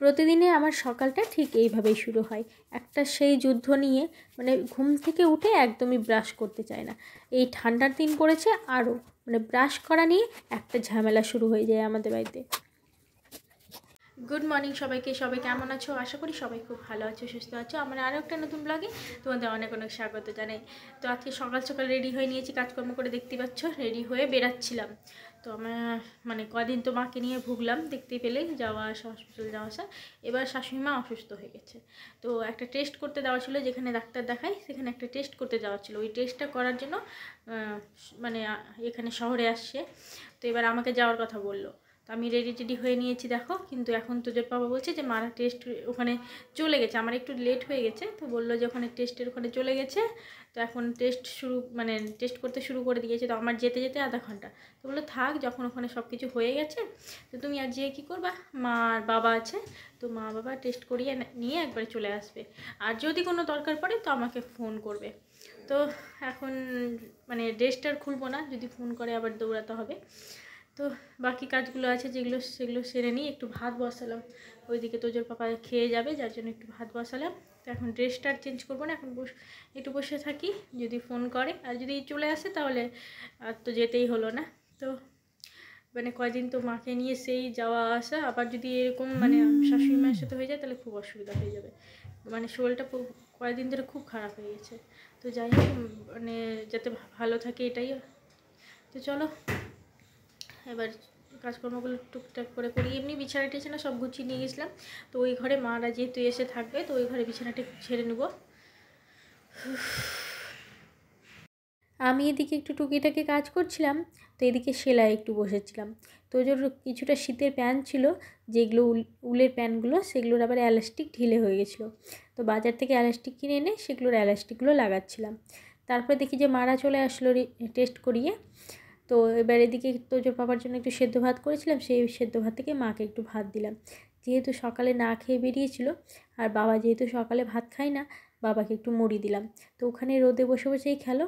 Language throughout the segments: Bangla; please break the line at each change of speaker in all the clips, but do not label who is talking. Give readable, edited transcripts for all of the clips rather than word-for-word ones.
প্রতিদিনে আমার সকালটা ঠিক এইভাবেই শুরু হয়, একটা সেই যুদ্ধ নিয়ে। মানে ঘুম থেকে উঠে একদমই ব্রাশ করতে চায় না। এই ঠান্ডার দিন পড়েছে আরও, মানে ব্রাশ করা নিয়ে একটা ঝামেলা শুরু হয়ে যায় আমাদের বাড়িতে। গুড মর্নিং সবাইকে, সবাই কেমন আছো? আশা করি সবাই খুব ভালো আছো, সুস্থ আছো। আমার আরও একটা নতুন ব্লগে তোমাদের অনেক অনেক স্বাগত জানাই। তো আজকে সকাল সকাল রেডি হয়ে নিয়েছি, কাজকর্ম করে দেখতে পাচ্ছ, রেডি হয়ে বেরাচ্ছিলাম। তো আমার মানে কদিন তো মাকে নিয়ে ভুগলাম, দেখতে পেলে যাওয়া আসা, হসপিটাল যাওয়া আসা। এবার শাশুড়ি মা অসুস্থ হয়ে গেছে, তো একটা টেস্ট করতে দেওয়া ছিল, যেখানে ডাক্তার দেখাই সেখানে একটা টেস্ট করতে যাওয়া ছিল। ওই টেস্টটা করার জন্য মানে এখানে শহরে আসছে, তো এবার আমাকে যাওয়ার কথা বললো। তো আমি রেডি হয়ে নিয়েছি দেখো, কিন্তু এখন তোজোর বাবা বলছে যে মারা টেস্ট ওখানে চলে গেছে। আমার একটু লেট হয়ে গেছে, তো বললো যে ওখানে টেস্টের ওখানে চলে গেছে, তো এখন টেস্ট করতে শুরু করে দিয়েছে। তো আমার যেতে যেতে আধা ঘন্টা। তো বললো থাক, যখন ওখানে সব কিছু হয়ে গেছে তো তুমি আর যেয়ে কী করবা, মা আর বাবা আছে, তো মা বাবা টেস্ট করিয়ে নিয়ে একবারে চলে আসবে। আর যদি কোনো দরকার পড়ে তো আমাকে ফোন করবে। তো এখন মানে ড্রেসটা খুলবো না, যদি ফোন করে আবার দৌড়াতে হবে। তো বাকি কাজগুলো আছে সেগুলো সেরে নিই। একটু ভাত বসালাম, ওইদিকে তোজোর পাপা খেয়ে যাবে, যার জন্য একটু ভাত বসালাম। তো এখন ড্রেসটা আর চেঞ্জ করবো না, এখন একটু বসে থাকি, যদি ফোন করে। আর যদি চলে আসে তাহলে আর তো যেতেই হলো না। তো মানে কয়দিন তো মাকে নিয়ে সেই যাওয়া আসা, আবার যদি এরকম মানে শাশুড়ি মায়ের সাথে হয়ে যায় তাহলে খুব অসুবিধা হয়ে যাবে। মানে শরীরটা কয়েকদিন ধরে খুব খারাপ হয়ে গেছে। তো যাই হোক, মানে যাতে ভালো থাকে এটাই। তো চলো এবার কাজকর্মগুলো টুকটাক করে করি। এমনি বিছানা টিছানা সব গুছিয়ে নিয়ে গেছিলাম, তো ওই ঘরে মারা যেহেতু এসে থাকবে, তো ওই ঘরে বিছানাটা ছেড়ে নেবো। আমি এদিকে একটু টুকিটাকি কাজ করছিলাম, তো এদিকে সেলাই একটু বসেছিলাম। তো কিছুটা শীতের প্যান্ট ছিল, যেগুলো উলের প্যান্টগুলো, সেগুলোর আবার এলাস্টিক ঢিলে হয়ে গেছিলো। তো বাজার থেকে এলাস্টিক কিনে এনে সেগুলোর এলাস্টিকগুলো লাগাচ্ছিলাম। তারপরে দেখি যে মারা চলে আসলো টেস্ট করিয়ে। তো এবার এদিকে তোজোর পাপার জন্য একটু সেদ্ধ ভাত করেছিলাম, সেই সেদ্ধ ভাত থেকে মাকে একটু ভাত দিলাম, যেহেতু সকালে না খেয়ে বেরিয়েছিল। আর বাবা যেহেতু সকালে ভাত খায় না, বাবাকে একটু মুড়ি দিলাম। তো ওখানে রোদে বসে বসেই খেলো।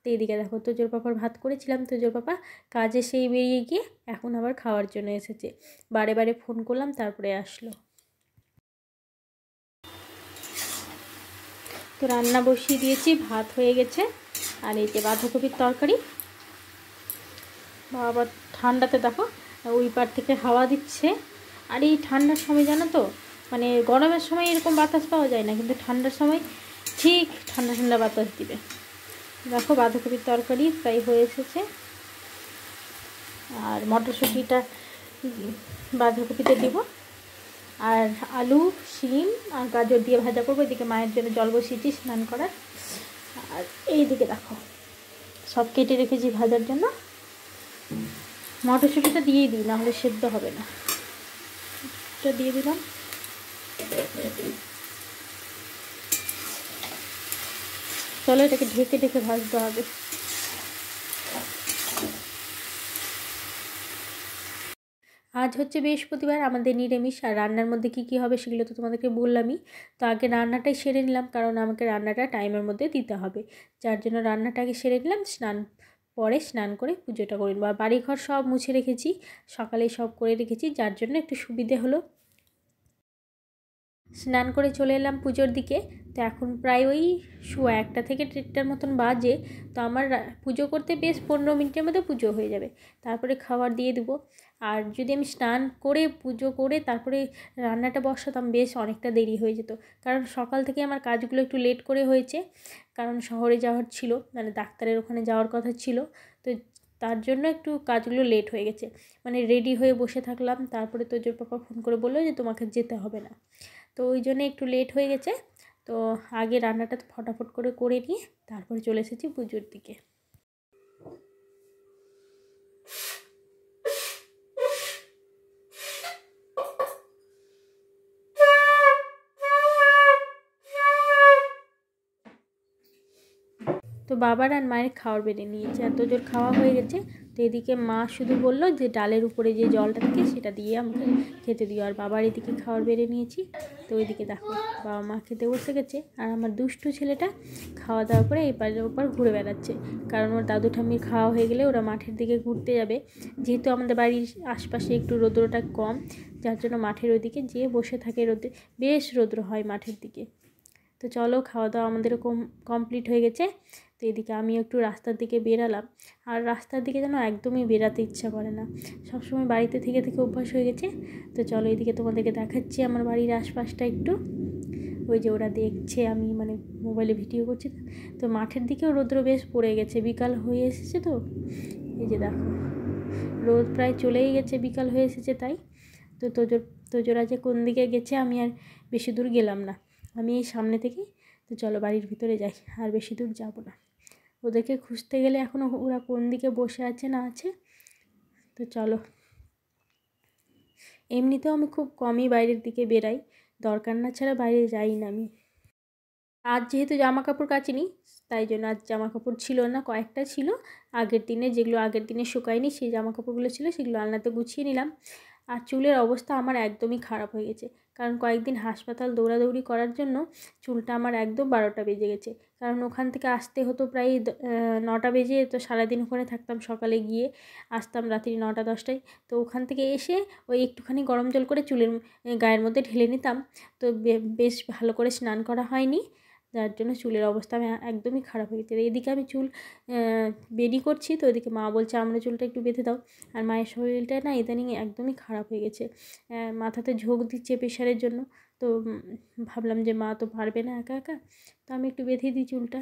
তো এইদিকে দেখো তোজোর পাপার ভাত করেছিলাম, তোজোর পাপা কাজে সেই বেরিয়ে গিয়ে এখন আবার খাওয়ার জন্য এসেছে। বারে বারে ফোন করলাম, তারপরে আসলো। তো রান্না বসিয়ে দিয়েছি, ভাত হয়ে গেছে। আর এই যে বাঁধাকপির তরকারি। বাবা ঠান্ডাতে দেখো ওই পার থেকে হাওয়া দিচ্ছে। আর এই ঠান্ডার সময় জানো তো, মানে গরমের সময় এরকম বাতাস পাওয়া যায় না, কিন্তু ঠান্ডার সময় ঠিক ঠান্ডা ঠান্ডা বাতাস দিবে। দেখো বাঁধাকপির তরকারি প্রায় হয়ে এসেছে। আর মটরশুঁটিটা বাঁধাকপিতে দিব, আর আলু, শিম আর গাজর দিয়ে ভাজা করবো। এদিকে মায়ের জন্য জল বসিয়েছি স্নান করার। আর এইদিকে দেখো সব কেটে রেখেছি ভাজার জন্য। মটরশুঁটিটা দিয়েই দিই, নাহলে সেদ্ধ হবে না। এটা দিয়ে দিলাম। চলো এটাকে ঢেকে ঢেকে ভাজতে হবে। আজ হচ্ছে বৃহস্পতিবার, আমাদের নিরামিষ। আর রান্নার মধ্যে কী কী হবে সেগুলো তো তোমাদেরকে বললামই। তো আগে রান্নাটাই সেরে নিলাম, কারণ আমাকে রান্নাটা টাইমের মধ্যে দিতে হবে, যার জন্য রান্নাটাকে সেরে নিলাম। স্নান করে পুজোটা করে নেবো। আর বাড়িঘর সব মুছে রেখেছি, সকালেই সব করে রেখেছি, যার জন্য একটু সুবিধে হলো। স্নান করে চলে এলাম পুজোর দিকে। তো এখন প্রায় ওই 1টা থেকে 1টার মতন বাজে। তো আমার পুজো করতে বেশ 15 মিনিটের মধ্যে পুজো হয়ে যাবে, তারপরে খাবার দিয়ে দেবো। আর যদি আমি স্নান করে পুজো করে তারপরে রান্নাটা বসাতাম, বেশ অনেকটা দেরি হয়ে যেত। কারণ সকাল থেকে আমার কাজগুলো একটু লেট করে হয়েছে, কারণ শহরে যাওয়ার ছিল, মানে ডাক্তারের ওখানে যাওয়ার কথা ছিল। তো তার জন্য একটু কাজগুলো লেট হয়ে গেছে। মানে রেডি হয়ে বসে থাকলাম, তারপরে তোজোর পাপা ফোন করে বললো যে তোমাকে যেতে হবে না। তো ওই জন্য একটু লেট হয়ে গেছে। তো আগে রান্নাটা তো ফটাফট করে নিয়ে তারপরে চলে এসেছি পুজোর দিকে। তো বাবার আর মায়ের খাওয়ার বেড়ে নিয়েছে, এত জোর খাওয়া হয়ে গেছে। তো তো এদিকে মা শুধু বললো যে ডালের উপরে যে জলটা থাকে সেটা দিয়ে আমাকে খেতে দিও। আর বাবার এদিকে খাবার বেড়ে নিয়েছি। তো ওইদিকে দেখো বাবা মা খেতে বসে গেছে, আর আমার দুষ্টু ছেলেটা খাওয়া দাওয়া করে এই পারের ওপর ঘুরে বেড়াচ্ছে। কারণ ওর দাদু ঠাম্মির খাওয়া হয়ে গেলে ওরা মাঠের দিকে ঘুরতে যাবে। যেহেতু আমাদের বাড়ির আশপাশে একটু রৌদ্রটা কম, যার জন্য মাঠের ওইদিকে যেয়ে বসে থাকে রোদে, বেশ রৌদ্র হয় মাঠের দিকে। তো চলো খাওয়া দাওয়া আমাদেরও কমপ্লিট হয়ে গেছে। তো এদিকে আমি একটু রাস্তার দিকে বেরালাম, আর রাস্তার দিকে যেন একদমই বেরাতে ইচ্ছা করে না, সবসময় বাড়িতে থেকে থেকে অভ্যাস হয়ে গেছে। তো চলো এদিকে তোমাদেরকে দেখাচ্ছি আমার বাড়ির আশপাশটা একটু। ওই যে ওরা দেখছে আমি মানে মোবাইলে ভিডিও করছি। তো মাঠের দিকেও রৌদ্র বেশ পড়ে গেছে, বিকাল হয়ে এসেছে। তো এই যে দেখো রোদ প্রায় চলেই গেছে, বিকাল হয়ে এসেছে তাই। তো তোজোরা যে কোন দিকে গেছে আমি আর বেশি দূর গেলাম না, আমি এই সামনে থেকেই। তো চলো বাড়ির ভিতরে যাই, আর বেশি দূর যাব না। ওদেরকে খুঁজতে গেলে এখনও ওরা কোন দিকে বসে আছে না আছে। তো চলো, এমনিতেও আমি খুব কমই বাইরের দিকে বেরাই, দরকার না ছাড়া বাইরে যাই না আমি। আজ যেহেতু জামা কাপড় কাচিনি, তাই জন্য আজ জামা কাপড় ছিল না, কয়েকটা ছিল আগের দিনে, যেগুলো আগের দিনে শুকায়নি সেই জামা কাপড়গুলো ছিল, সেগুলো আলনাতে গুছিয়ে নিলাম। আর চুলের অবস্থা আমার একদমই খারাপ হয়ে গেছে, কারণ কয়েকদিন হাসপাতাল দৌড়াদৌড়ি করার জন্য চুলটা আমার একদম 12টা বেজে গেছে। কারণ ওখান থেকে আসতে হতো প্রায় 9টা বেজে, তো সারাদিন ওখানে থাকতাম, সকালে গিয়ে আসতাম রাত্রি 9টা 10টায়। তো ওখান থেকে এসে ওই একটুখানি গরম জল করে চুলের গায়ের মধ্যে ঢেলে নিতাম। তো বেশ ভালো করে স্নান করা হয়নি, যার জন্য চুলের অবস্থা আমি একদমই খারাপ হয়ে গেছে। এদিকে আমি চুল বেনি করছি, তো ওদিকে মা বলছে আমরা চুলটা একটু বেঁধে দাও। আর মায়ের শরীরটা না ইদানিং একদমই খারাপ হয়ে গেছে, মাথাতে ঝোঁক দিচ্ছে প্রেশারের জন্য। তো ভাবলাম যে মা তো পারবে না একা একা, তো আমি একটু বেঁধে দিই চুলটা।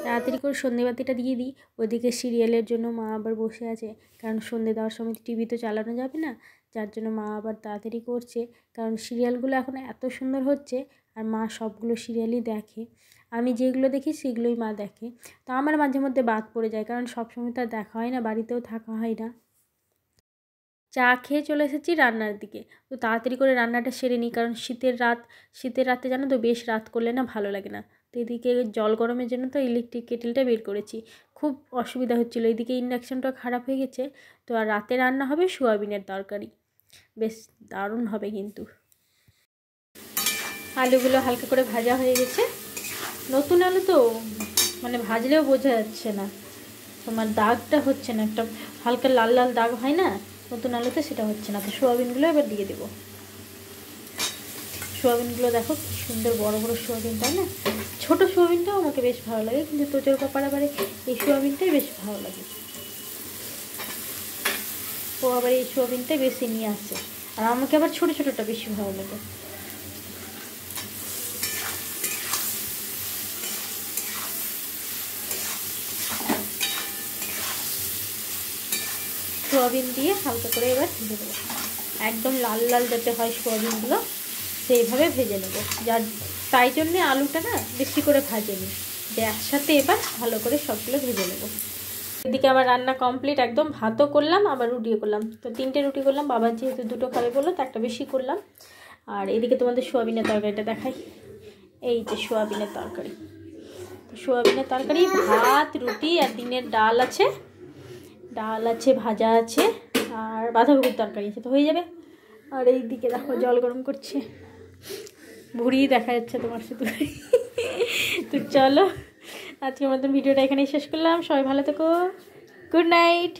তাড়াতাড়ি করে সন্ধেবাতিটা দিয়ে দিই। ওইদিকে সিরিয়ালের জন্য মা আবার বসে আছে, কারণ সন্ধে দেওয়ার সময় টিভি তো চালানো যাবে না, যার জন্য মা আবার তাড়াতাড়ি করছে। কারণ সিরিয়ালগুলো এখন এত সুন্দর হচ্ছে, আর মা সবগুলো সিরিয়ালই দেখে। আমি যেগুলো দেখি সেগুলোই মা দেখে। তো আমার মাঝে মধ্যে বাদ পড়ে যায়, কারণ সবসময় তো আর দেখা হয় না, বাড়িতেও থাকা হয় না। চা খেয়ে চলে এসেছি রান্নার দিকে। তো তাড়াতাড়ি করে রান্নাটা সেরে নিই, কারণ শীতের রাতে জানো তো বেশ রাত করলে না ভালো লাগে না। তো এদিকে জল গরমের জন্য তো ইলেকট্রিক কেটেলটা বের করেছি, খুব অসুবিধা হচ্ছিলো। এদিকে ইন্ডাকশানটা খারাপ হয়ে গেছে। তো আর রাতে রান্না হবে সোয়াবিনের তরকারি, বেশ দারুণ হবে কিন্তু। আলুগুলো হালকা করে ভাজা হয়ে গেছে, নতুন আলু তো মানে ভাজলেও বোঝা যাচ্ছে না, তোমার দাগটা হচ্ছে না, একটা হালকা লাল লাল দাগ হয় না নতুন আলুতে, সেটা হচ্ছে না। তো সোয়াবিনগুলো এবার দিয়ে দেবো। সোয়াবিনগুলো দেখো কি সুন্দর বড় বড় সোয়াবিন, তাই না? ছোটো সোয়াবিনটাও আমাকে বেশ ভালো লাগে, কিন্তু তোজোর পাপার আবার এই সোয়াবিনটাই বেশ ভালো লাগে। ও আবার এই সোয়াবিনটাই বেশি নিয়ে আসে, আর আমাকে আবার ছোটো ছোটোটা বেশি ভালো লাগে। সোয়াবিন দিয়ে হালকা করে এবার ভেজে দেবো, একদম লাল লাল যাতে হয় সোয়াবিনগুলো সেইভাবে ভেজে নেবো, তাই জন্যে আলুটা না বেশি করে ভাজেনি, যে একসাথে এবার ভালো করে সবগুলো ভেজে নেবো। এদিকে আমার রান্না কমপ্লিট একদম, ভাতও করলাম আবার রুটিও করলাম। তো 3টে রুটি করলাম, বাবা যেহেতু 2টো খাবে বললো তো একটা বেশি করলাম। আর এদিকে তোমাদের সোয়াবিনের তরকারিটা দেখাই, এই যে সোয়াবিনের তরকারি। তো সোয়াবিনের তরকারি, ভাত, রুটি আর দিনের ডাল আছে, ভাজা আছে, আর বাঁধাকপির তরকারি আছে, তো হয়ে যাবে। আর এই দিকে দেখো জল গরম করছে, ভুড়ি দেখা যাচ্ছে তোমার শুধু। তো চলো আজকের মতন ভিডিওটা এখানেই শেষ করলাম, সবাই ভালো থেকো, গুড নাইট।